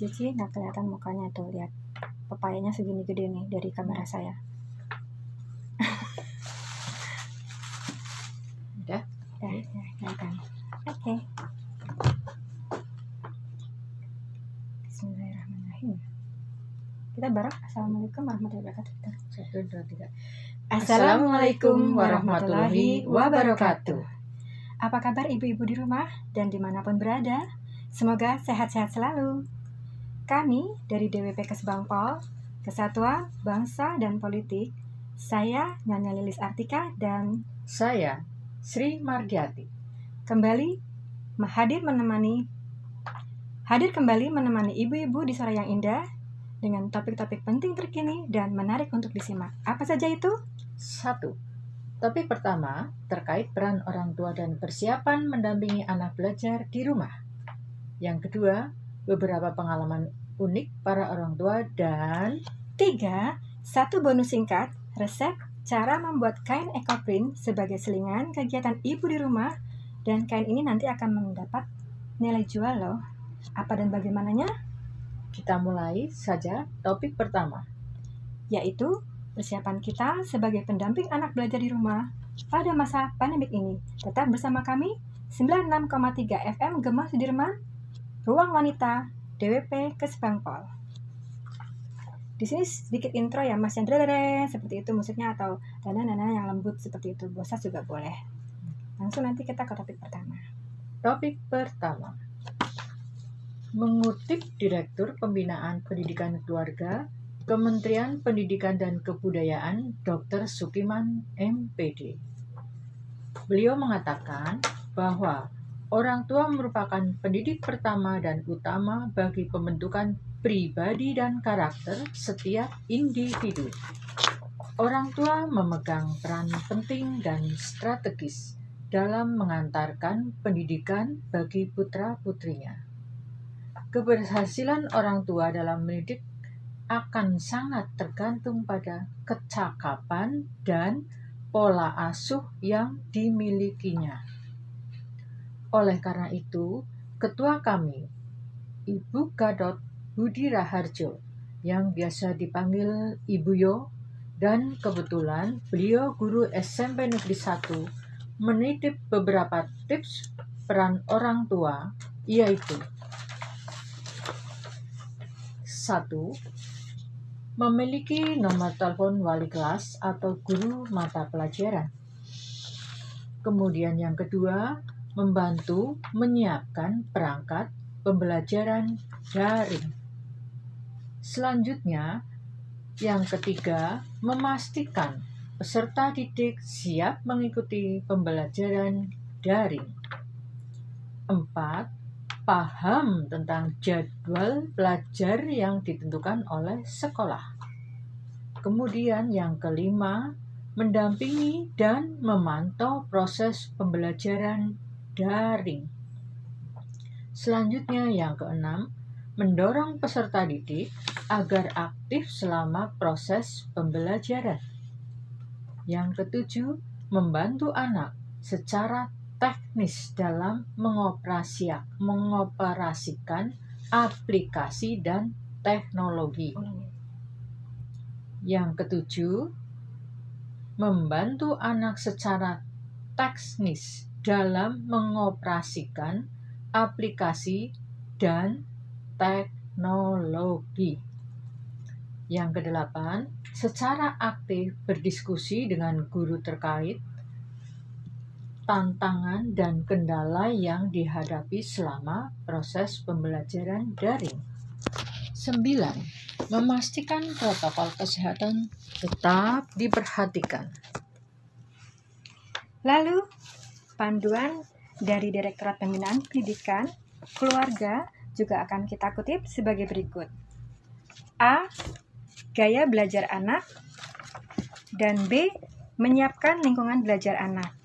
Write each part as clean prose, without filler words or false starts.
Cici nggak kelihatan mukanya tuh, lihat pepayanya segini gede nih dari kamera saya. Udah? Ya, kelihatan. Oke. Bismillahirrahmanirrahim. Kita bareng. Assalamualaikum warahmatullahi wabarakatuh. 1, 2, 3. Assalamualaikum warahmatullahi wabarakatuh. Apa kabar ibu-ibu di rumah dan dimanapun berada? Semoga sehat-sehat selalu. Kami dari DWP Kesbangpol, Kesatuan Bangsa dan Politik, saya Nyonya Lilis Artika dan Saya Sri Mardiati. hadir kembali menemani ibu-ibu di sore yang indah dengan topik-topik penting terkini dan menarik untuk disimak. Apa saja itu? 1. Topik pertama terkait peran orang tua dan persiapan mendampingi anak belajar di rumah. Yang kedua, beberapa pengalaman unik para orang tua, dan 3. Satu bonus singkat, resep cara membuat kain ekoprint sebagai selingan kegiatan ibu di rumah, dan kain ini nanti akan mendapat nilai jual loh. Apa dan bagaimananya? kita mulai saja topik pertama. Yaitu persiapan kita sebagai pendamping anak belajar di rumah pada masa pandemik ini. Tetap bersama kami 96,3 FM Gema Sudirman, Ruang Wanita, DWP Kesbangpol. Di sini sedikit intro ya Mas, yang seperti itu musiknya, atau nana yang lembut seperti itu. Bosan juga boleh. Langsung nanti kita ke topik pertama. Topik pertama. Mengutip Direktur Pembinaan Pendidikan Keluarga, Kementerian Pendidikan dan Kebudayaan, Dr. Sukiman, MPD. Beliau mengatakan bahwa orang tua merupakan pendidik pertama dan utama bagi pembentukan pribadi dan karakter setiap individu. Orang tua memegang peran penting dan strategis dalam mengantarkan pendidikan bagi putra-putrinya. Keberhasilan orang tua dalam mendidik akan sangat tergantung pada kecakapan dan pola asuh yang dimilikinya. Oleh karena itu, ketua kami, Ibu Gadot Budi Raharjo, yang biasa dipanggil Ibu Yo, dan kebetulan beliau guru SMP Negeri 1, menitip beberapa tips peran orang tua, yaitu 1. Memiliki nomor telepon wali kelas atau guru mata pelajaran. Kemudian yang kedua, membantu menyiapkan perangkat pembelajaran daring. Selanjutnya, yang ketiga, memastikan peserta didik siap mengikuti pembelajaran daring. 4. Paham tentang jadwal belajar yang ditentukan oleh sekolah. Kemudian yang kelima, mendampingi dan memantau proses pembelajaran daring. Selanjutnya yang keenam, mendorong peserta didik agar aktif selama proses pembelajaran. Yang ketujuh, membantu anak secara teknis dalam mengoperasikan aplikasi dan teknologi. Yang ketujuh, membantu anak secara teknis dalam mengoperasikan aplikasi dan teknologi. Yang kedelapan, secara aktif berdiskusi dengan guru terkait tantangan dan kendala yang dihadapi selama proses pembelajaran daring. 9. Memastikan protokol kesehatan tetap diperhatikan. Lalu, panduan dari Direktorat Pembinaan Pendidikan Keluarga juga akan kita kutip sebagai berikut. A. Gaya belajar anak, dan B. Menyiapkan lingkungan belajar anak.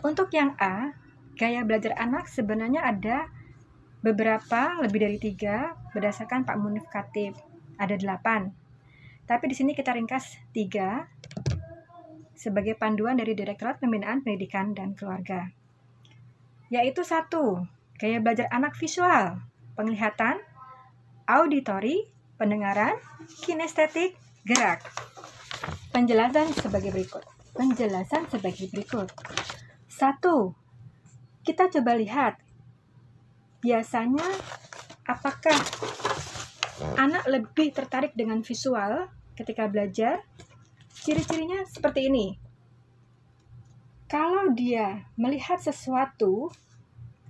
Untuk yang A, gaya belajar anak sebenarnya ada beberapa, lebih dari 3 berdasarkan Pak Munif Khatib. Ada 8. Tapi di sini kita ringkas 3 sebagai panduan dari Direktorat Pembinaan Pendidikan dan Keluarga. Yaitu 1, gaya belajar anak visual, penglihatan, auditori, pendengaran, kinestetik, gerak. Penjelasan sebagai berikut. 1. Kita coba lihat. Biasanya apakah anak lebih tertarik dengan visual ketika belajar? Ciri-cirinya seperti ini. Kalau dia melihat sesuatu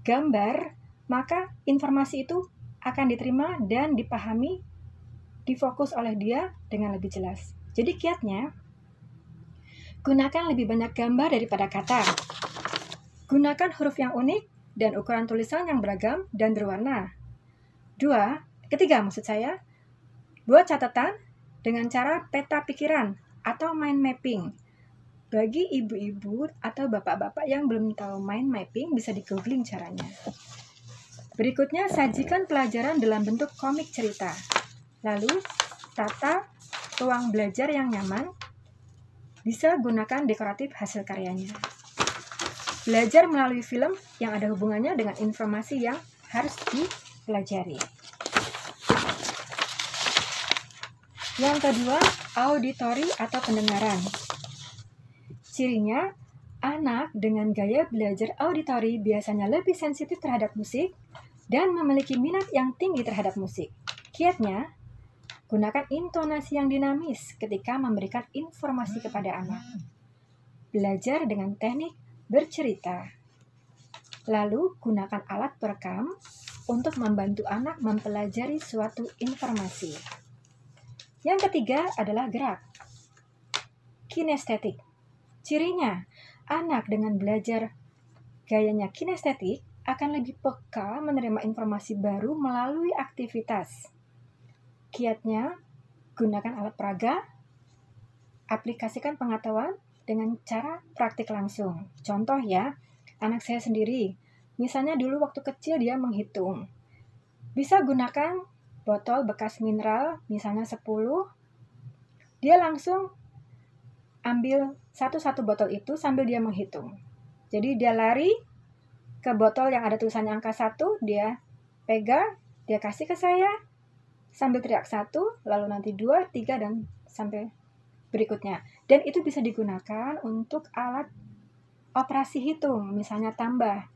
gambar, maka informasi itu akan diterima dan dipahami, difokus oleh dia dengan lebih jelas. Jadi kiatnya, gunakan lebih banyak gambar daripada kata. Gunakan huruf yang unik dan ukuran tulisan yang beragam dan berwarna. Ketiga, buat catatan dengan cara peta pikiran atau mind mapping. Bagi ibu-ibu atau bapak-bapak yang belum tahu mind mapping, bisa di-googling caranya. Berikutnya, sajikan pelajaran dalam bentuk komik cerita. Lalu, tata ruang belajar yang nyaman. Bisa gunakan dekoratif hasil karyanya. Belajar melalui film yang ada hubungannya dengan informasi yang harus dipelajari. Yang kedua, auditori atau pendengaran. Cirinya, anak dengan gaya belajar auditori biasanya lebih sensitif terhadap musik dan memiliki minat yang tinggi terhadap musik. Kiatnya, gunakan intonasi yang dinamis ketika memberikan informasi kepada anak. Belajar dengan teknik bercerita. Lalu, gunakan alat perekam untuk membantu anak mempelajari suatu informasi. Yang ketiga adalah gerak. Kinestetik. Cirinya, anak dengan belajar gayanya kinestetik akan lebih peka menerima informasi baru melalui aktivitas. Kiatnya, gunakan alat peraga, aplikasikan pengetahuan dengan cara praktik langsung. Contoh ya, anak saya sendiri, misalnya dulu waktu kecil dia menghitung. Bisa gunakan botol bekas mineral, misalnya 10, dia langsung ambil satu-satu botol itu sambil dia menghitung. Jadi dia lari ke botol yang ada tulisannya angka 1, dia pegang, dia kasih ke saya, sambil teriak 1, lalu nanti 2, 3, dan sampai berikutnya. Dan itu bisa digunakan untuk alat operasi hitung, misalnya tambah.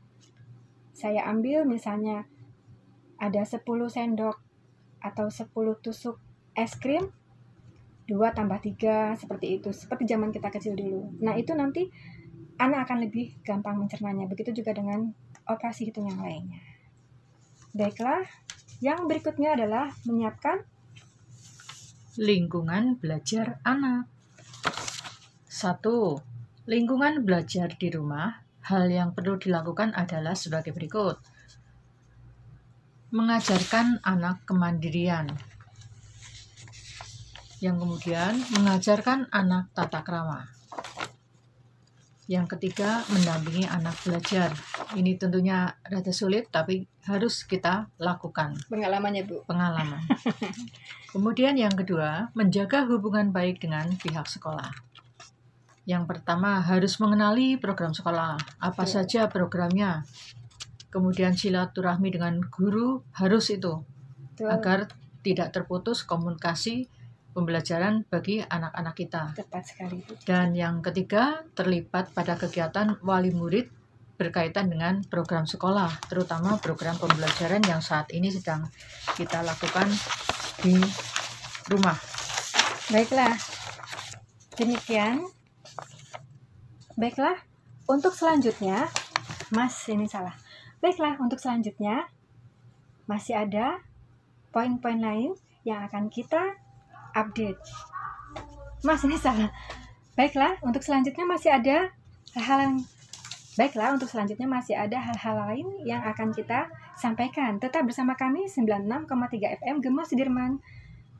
Saya ambil misalnya ada 10 sendok atau 10 tusuk es krim, 2 tambah 3, seperti itu. Seperti zaman kita kecil dulu. Nah, itu nanti anak akan lebih gampang mencernanya. Begitu juga dengan operasi hitung yang lainnya. Baiklah, yang berikutnya adalah menyiapkan lingkungan belajar anak. 1. Lingkungan belajar di rumah. Hal yang perlu dilakukan adalah sebagai berikut. Mengajarkan anak kemandirian. Yang kemudian, mengajarkan anak tata krama. Yang ketiga, mendampingi anak belajar. Ini tentunya rada sulit, tapi harus kita lakukan. pengalamannya, Bu. Pengalaman. Kemudian yang kedua, menjaga hubungan baik dengan pihak sekolah. Yang pertama, harus mengenali program sekolah. Apa saja programnya. Kemudian silaturahmi dengan guru harus itu. Agar tidak terputus komunikasi pembelajaran bagi anak-anak kita. Tepat sekali, Bu. Dan yang ketiga, terlibat pada kegiatan wali murid berkaitan dengan program sekolah, terutama program pembelajaran yang saat ini sedang kita lakukan di rumah. Baiklah, demikian. Baiklah, untuk selanjutnya, Baiklah, untuk selanjutnya, masih ada poin-poin lain yang akan kita update. Baiklah, untuk selanjutnya masih ada hal-hal lain yang akan kita sampaikan. Tetap bersama kami 96,3 FM Gema Sudirman,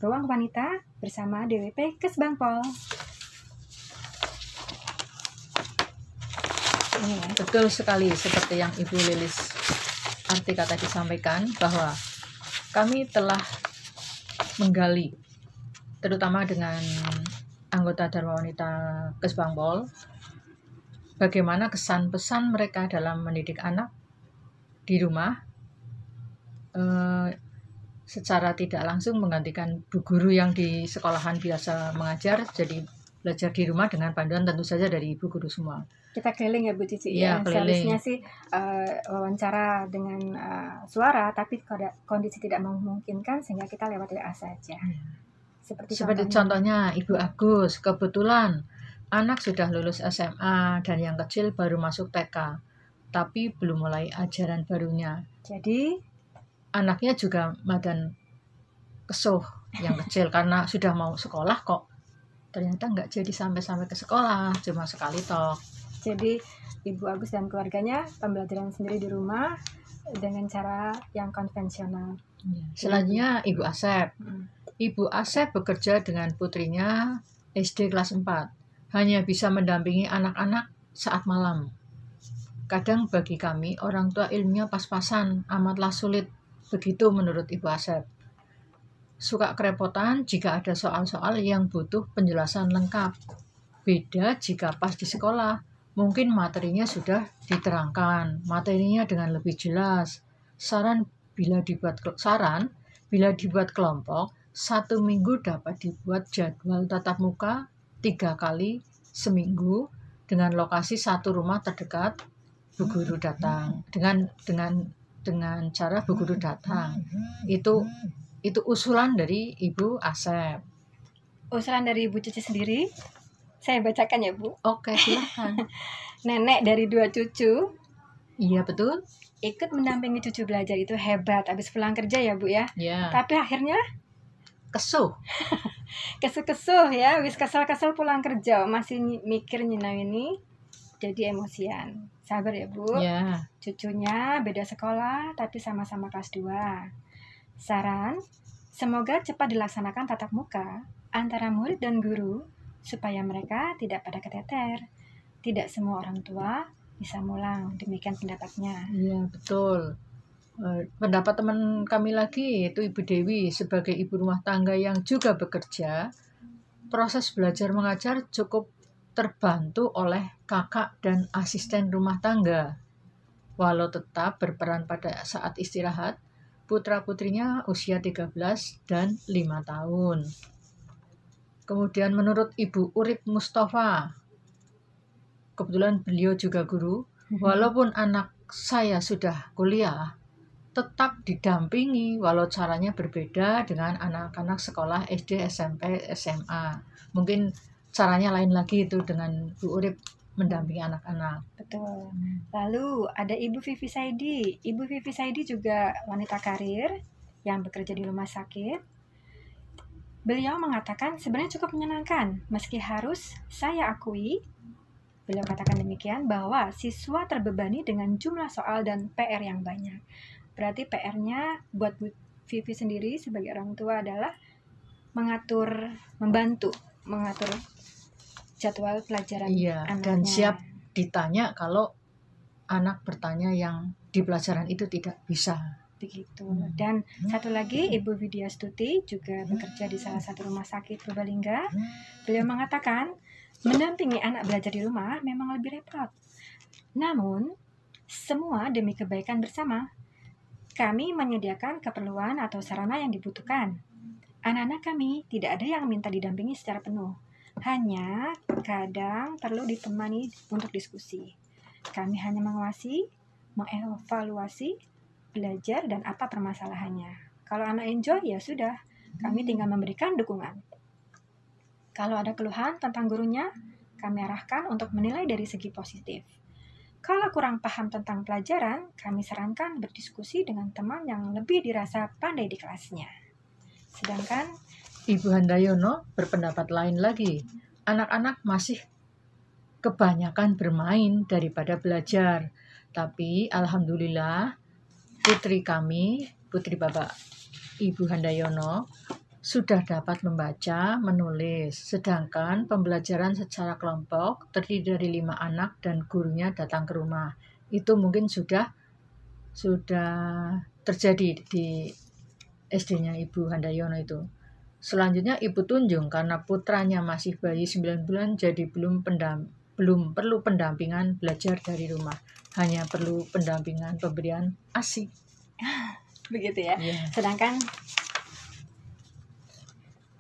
Ruang Wanita bersama DWP Kesbangpol. Betul sekali seperti yang Ibu Lilis Artika tadi sampaikan, bahwa kami telah menggali terutama dengan anggota Dharma Wanita Kesbangpol bagaimana kesan pesan mereka dalam mendidik anak di rumah, secara tidak langsung menggantikan bu guru yang di sekolahan biasa mengajar, jadi belajar di rumah dengan panduan tentu saja dari ibu guru semua. Kita keliling ya Bu Cici Iya, ya. keliling. Seharusnya sih wawancara dengan suara, tapi kondisi tidak memungkinkan sehingga kita lewat WA saja. Seperti contohnya Ibu Agus, kebetulan anak sudah lulus SMA dan yang kecil baru masuk TK, tapi belum mulai ajaran barunya. Jadi anaknya juga madan kesuh yang kecil karena sudah mau sekolah kok ternyata nggak jadi sampai ke sekolah, cuma sekali toh. Jadi Ibu Agus dan keluarganya pembelajaran sendiri di rumah dengan cara yang konvensional. Selanjutnya Ibu Asep. Ibu Asep bekerja dengan putrinya SD kelas 4. Hanya bisa mendampingi anak-anak saat malam. Kadang bagi kami orang tua ilmunya pas-pasan, amatlah sulit. Begitu menurut Ibu Asep. Suka kerepotan jika ada soal-soal yang butuh penjelasan lengkap. Beda jika pas di sekolah. Mungkin materinya sudah diterangkan, materinya dengan lebih jelas. Saran bila dibuat kelompok, 1 minggu dapat dibuat jadwal tatap muka 3 kali seminggu dengan lokasi 1 rumah terdekat bu guru datang. Dengan cara bu guru datang. Itu usulan dari Ibu Asep. Usulan dari Ibu Cici sendiri? Saya bacakan ya Bu. Oke, silakan. Nenek dari 2 cucu. Iya betul. Ikut mendampingi cucu belajar itu hebat. Habis pulang kerja ya Bu ya. Ya. Tapi akhirnya kesuh. Kesuh ya. Habis kesel pulang kerja masih mikir nyinau ini. Jadi emosian. Sabar ya Bu. Ya. Cucunya beda sekolah tapi sama-sama kelas 2. Saran, semoga cepat dilaksanakan tatap muka antara murid dan guru supaya mereka tidak pada keteter. Tidak semua orang tua bisa mulang. Demikian pendapatnya. Iya, betul. Pendapat teman kami lagi yaitu Ibu Dewi sebagai ibu rumah tangga yang juga bekerja. Proses belajar mengajar cukup terbantu oleh kakak dan asisten rumah tangga. Walau tetap berperan pada saat istirahat, putra-putrinya usia 13 dan 5 tahun. Kemudian menurut Ibu Urip Mustafa, kebetulan beliau juga guru, walaupun anak saya sudah kuliah, tetap didampingi walau caranya berbeda dengan anak-anak sekolah SD, SMP, SMA. Mungkin caranya lain lagi itu dengan Bu Urip mendampingi anak-anak. Betul. Lalu ada Ibu Vivi Saidi. Ibu Vivi Saidi juga wanita karir yang bekerja di rumah sakit. Beliau mengatakan sebenarnya cukup menyenangkan, meski harus saya akui, beliau katakan demikian, bahwa siswa terbebani dengan jumlah soal dan PR yang banyak. Berarti PR-nya buat Bu Vivi sendiri sebagai orang tua adalah membantu mengatur jadwal pelajaran anaknya. Dan siap ditanya kalau anak bertanya yang di pelajaran itu tidak bisa. Begitu. Dan satu lagi Ibu Widya Stuti juga bekerja di salah satu rumah sakit Purbalingga. Beliau mengatakan mendampingi anak belajar di rumah memang lebih repot. Namun semua demi kebaikan bersama. Kami menyediakan keperluan atau sarana yang dibutuhkan. Anak-anak kami tidak ada yang minta didampingi secara penuh. Hanya kadang perlu ditemani untuk diskusi. Kami hanya mengawasi, mengevaluasi belajar dan apa permasalahannya. Kalau anak enjoy ya sudah, kami tinggal memberikan dukungan. Kalau ada keluhan tentang gurunya, kami arahkan untuk menilai dari segi positif. Kalau kurang paham tentang pelajaran, kami sarankan berdiskusi dengan teman yang lebih dirasa pandai di kelasnya. Sedangkan Ibu Handayono berpendapat lain lagi. Anak-anak masih kebanyakan bermain daripada belajar. Tapi alhamdulillah putri kami, putri Bapak Ibu Handayono, sudah dapat membaca, menulis. Sedangkan pembelajaran secara kelompok terdiri dari 5 anak dan gurunya datang ke rumah. Itu mungkin sudah terjadi di SD-nya Ibu Handayono itu. Selanjutnya Ibu Tunjung, karena putranya masih bayi 9 bulan, jadi belum perlu pendampingan belajar dari rumah. Hanya perlu pendampingan pemberian ASI. begitu ya. Iya. Sedangkan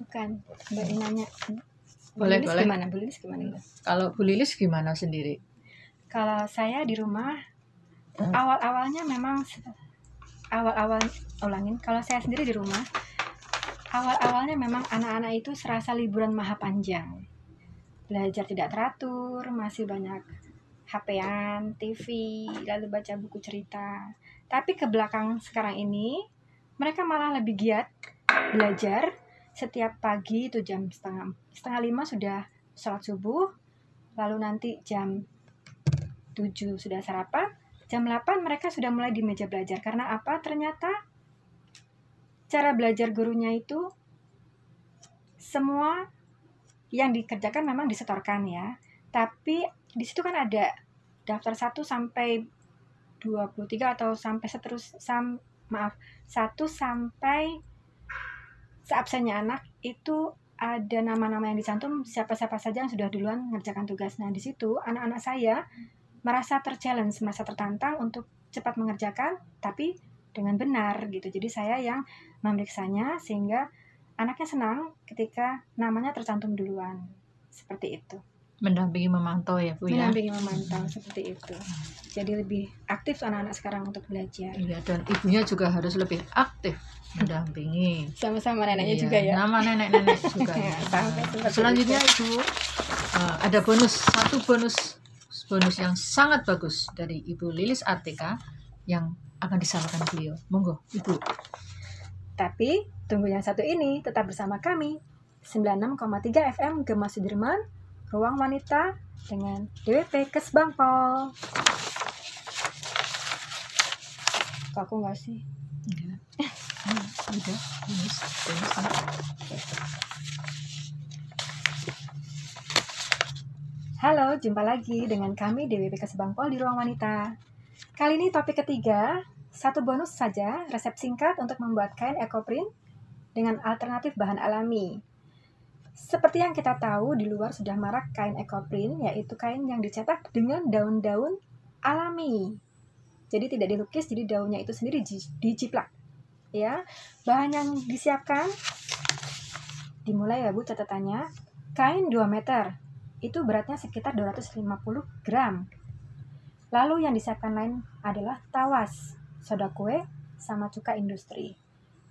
bukan Mbak nanya Boleh. gimana Bu Lilis gimana gitu? Kalau Bu Lilis gimana sendiri? Kalau saya di rumah kalau saya sendiri di rumah awalnya memang anak-anak itu serasa liburan maha panjang, belajar tidak teratur, masih banyak HP-an, TV, lalu baca buku cerita. Tapi ke belakang sekarang ini mereka malah lebih giat belajar. Setiap pagi itu jam setengah 5 sudah sholat subuh, lalu nanti jam 7 sudah sarapan, jam 8 mereka sudah mulai di meja belajar. Karena apa? Ternyata cara belajar gurunya itu semua yang dikerjakan memang disetorkan ya. Tapi di situ kan ada daftar 1 sampai 23 atau sampai 1 sampai seabsennya anak itu ada nama-nama yang dicantum siapa-siapa saja yang sudah duluan mengerjakan tugas. Nah, di situ anak-anak saya merasa terchallenge, merasa tertantang untuk cepat mengerjakan tapi dengan benar gitu. Jadi saya yang memeriksanya sehingga anaknya senang ketika namanya tercantum duluan. Seperti itu. Mendampingi memantau ya Bu ya. Mendampingi memantau seperti itu. Jadi lebih aktif anak-anak sekarang untuk belajar. Iya, dan ibunya juga harus lebih aktif mendampingi. Sama-sama neneknya Iya, juga ya. Nama nenek-nenek juga. Selanjutnya Ibu ada satu bonus yang sangat bagus dari Ibu Lilis Artika yang akan disampaikan beliau. Monggo Ibu. Tapi tunggu yang satu ini tetap bersama kami 96,3 FM Gema Sudirman, Ruang Wanita dengan DWP Kesbangpol. Kok aku nggak sih? Enggak. Udah. Bonus. Halo, jumpa lagi dengan kami DWP Kesbangpol di Ruang Wanita. Kali ini topik ketiga, satu bonus saja, resep singkat untuk membuat kain ekoprint dengan alternatif bahan alami. Seperti yang kita tahu, di luar sudah marak kain ekoprint, yaitu kain yang dicetak dengan daun-daun alami. Jadi tidak dilukis, jadi daunnya itu sendiri dijiplak. Ya, bahan yang disiapkan, dimulai ya Bu catatannya, kain 2 meter, itu beratnya sekitar 250 gram. Lalu yang disiapkan lain adalah tawas, soda kue, sama cuka industri.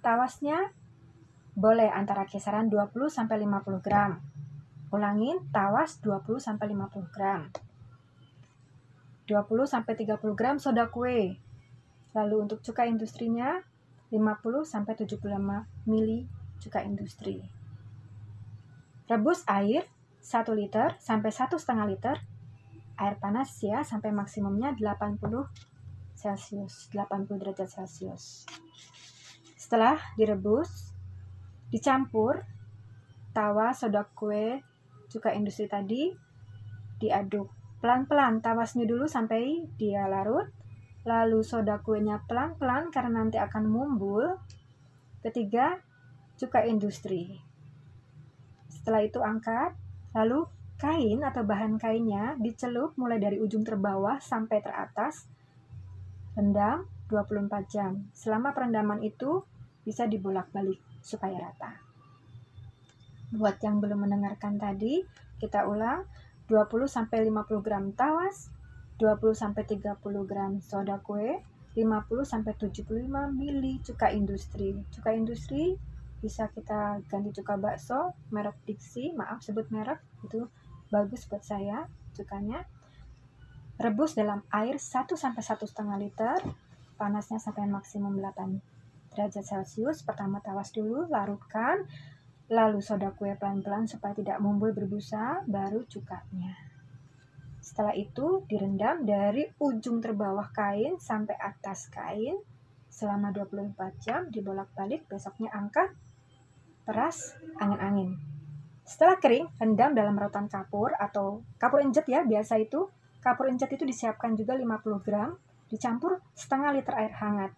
Tawasnya boleh antara kisaran 20-50 gram. Ulangin, tawas 20-50 gram. 20-30 gram soda kue. Lalu untuk cuka industrinya 50-75 mili cuka industri. Rebus air 1 liter sampai 1,5 liter. Air panas ya sampai maksimumnya 80 derajat Celcius. Setelah direbus, dicampur tawas, soda kue, cuka industri tadi, diaduk pelan-pelan tawasnya dulu sampai dia larut, lalu soda kuenya pelan-pelan karena nanti akan mumbul. Ketiga, cuka industri. Setelah itu angkat, lalu kain atau bahan kainnya dicelup mulai dari ujung terbawah sampai teratas, rendam 24 jam. Selama perendaman itu bisa dibolak-balik supaya rata. Buat yang belum mendengarkan tadi, kita ulang 20-50 gram tawas, 20-30 gram soda kue, 50-75 mili cuka industri. Cuka industri bisa kita ganti cuka bakso, merek Dixie, maaf sebut merek, itu bagus buat saya cukanya. Rebus dalam air 1-1,5 liter, panasnya sampai maksimum 8 derajat Celcius. Pertama tawas dulu, larutkan, lalu soda kue pelan-pelan supaya tidak mumbul berbusa, baru cukanya. Setelah itu direndam dari ujung terbawah kain sampai atas kain selama 24 jam, dibolak-balik, besoknya angkat, peras, angin-angin. Setelah kering, rendam dalam rotan kapur atau kapur enjet ya, biasa itu. Kapur enjet itu disiapkan juga 50 gram, dicampur setengah liter air hangat.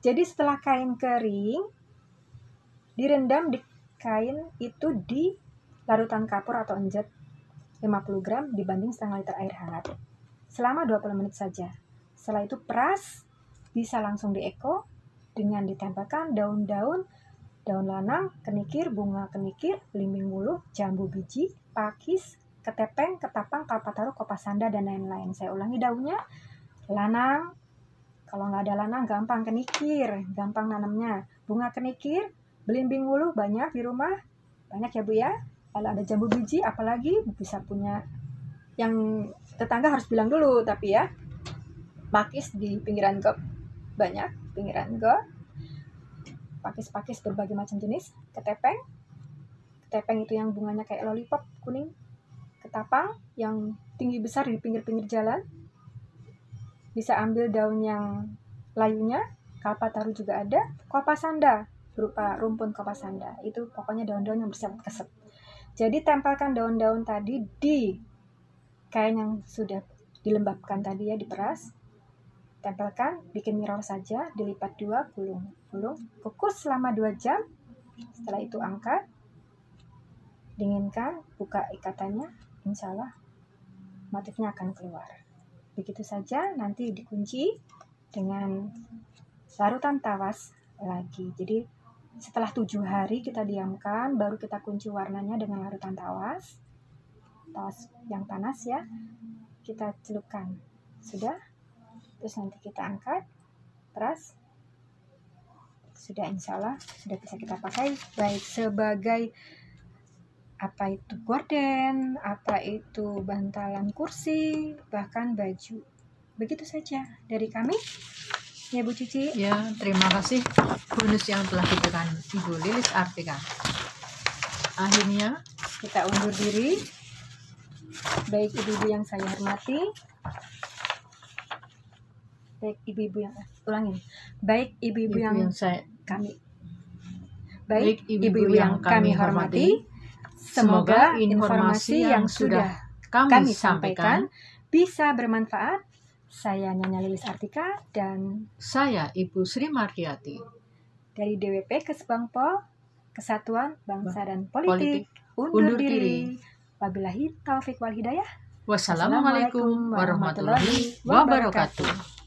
Jadi setelah kain kering, direndam di kain itu di larutan kapur atau enjet 50 gram dibanding setengah liter air hangat. Selama 20 menit saja. Setelah itu peras, bisa langsung dieko, dengan ditempelkan daun-daun, daun lanang, kenikir, bunga kenikir, belimbing wuluh, jambu biji, pakis, ketepeng, ketapang, kalpataru, kopasanda, dan lain-lain. Saya ulangi daunnya, lanang, kalau nggak ada lanang gampang kenikir, gampang nanamnya. Bunga kenikir, belimbing wuluh banyak di rumah, banyak ya Bu ya. Kalau ada jambu biji, apalagi bisa punya, yang tetangga harus bilang dulu tapi ya. Pakis di pinggiran got, banyak pinggiran got. Pakis-pakis berbagai macam jenis. Ketepeng itu yang bunganya kayak lollipop kuning. Ketapang yang tinggi besar di pinggir-pinggir jalan, bisa ambil daun yang layunya. Kalpataru juga ada. Kopasanda berupa rumpun kopasanda, itu pokoknya daun-daun yang bersifat keset. Jadi tempelkan daun-daun tadi di kain yang sudah dilembabkan tadi ya, diperas. Tempelkan, bikin mirror saja, dilipat 2, gulung, kukus selama 2 jam. Setelah itu angkat, dinginkan, buka ikatannya, insya Allah motifnya akan keluar. Begitu saja, nanti dikunci dengan larutan tawas lagi. Jadi setelah 7 hari kita diamkan, baru kita kunci warnanya dengan larutan tawas yang panas ya, kita celupkan. Sudah, terus nanti kita angkat, peras, sudah, insya Allah sudah bisa kita pakai baik sebagai apa itu gorden, apa itu bantalan kursi, bahkan baju. Begitu saja dari kami ya Bu Cici. Ya, terima kasih bonus yang telah diberikan Ibu Lilis Artika. Akhirnya kita undur diri. Baik ibu-ibu yang saya hormati, baik ibu-ibu yang kami hormati, semoga informasi yang sudah kami sampaikan bisa bermanfaat. Saya Nyonya Lilis Artika dan saya Ibu Sri Mardiati dari DWP Kesbangpol, Kesatuan Bangsa dan Politik. Undur diri. Wabillahi taufik wal hidayah. Wassalamualaikum warahmatullahi wabarakatuh.